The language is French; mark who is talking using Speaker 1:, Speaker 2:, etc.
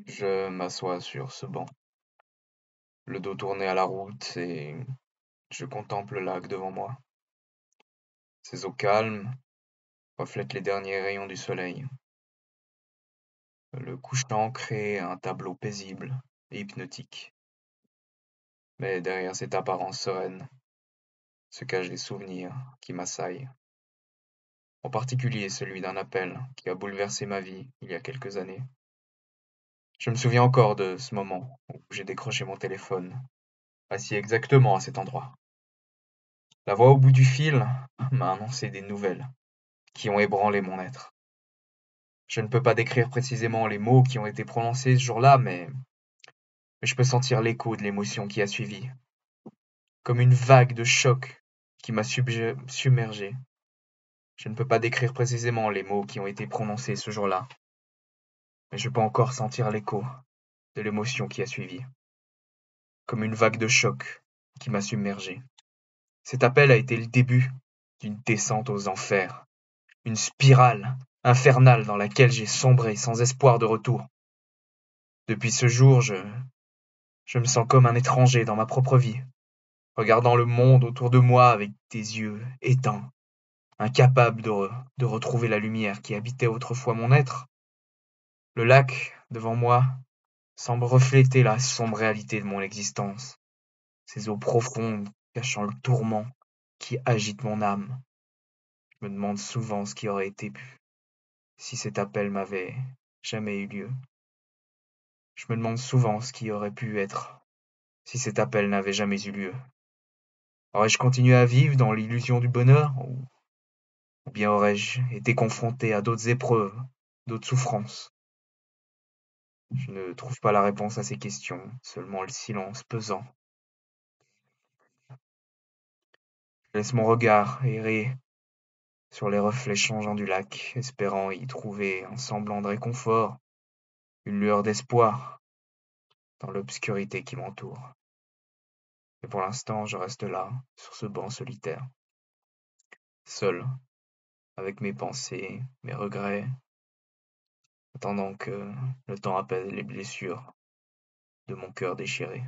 Speaker 1: Je m'assois sur ce banc, le dos tourné à la route, et je contemple le lac devant moi. Ses eaux calmes reflètent les derniers rayons du soleil. Le couchant crée un tableau paisible et hypnotique. Mais derrière cette apparence sereine se cachent des souvenirs qui m'assaillent. En particulier celui d'un appel qui a bouleversé ma vie il y a quelques années. Je me souviens encore de ce moment où j'ai décroché mon téléphone, assis exactement à cet endroit. La voix au bout du fil m'a annoncé des nouvelles qui ont ébranlé mon être. Je ne peux pas décrire précisément les mots qui ont été prononcés ce jour-là, mais je peux sentir l'écho de l'émotion qui a suivi, comme une vague de choc qui m'a submergé. Je ne peux pas décrire précisément les mots qui ont été prononcés ce jour-là, mais je peux encore sentir l'écho de l'émotion qui a suivi, comme une vague de choc qui m'a submergé. Cet appel a été le début d'une descente aux enfers, une spirale infernale dans laquelle j'ai sombré sans espoir de retour. Depuis ce jour, je me sens comme un étranger dans ma propre vie, regardant le monde autour de moi avec des yeux éteints, incapable de retrouver la lumière qui habitait autrefois mon être. Le lac, devant moi, semble refléter la sombre réalité de mon existence, ces eaux profondes cachant le tourment qui agite mon âme. Je me demande souvent ce qui aurait été si cet appel m'avait jamais eu lieu. Je me demande souvent ce qui aurait pu être si cet appel n'avait jamais eu lieu. Aurais-je continué à vivre dans l'illusion du bonheur, ou bien aurais-je été confronté à d'autres épreuves, d'autres souffrances? Je ne trouve pas la réponse à ces questions, seulement le silence pesant. Je laisse mon regard errer sur les reflets changeants du lac, espérant y trouver un semblant de réconfort, une lueur d'espoir dans l'obscurité qui m'entoure. Et pour l'instant, je reste là, sur ce banc solitaire, seul, avec mes pensées, mes regrets, attendant que le temps apaise les blessures de mon cœur déchiré.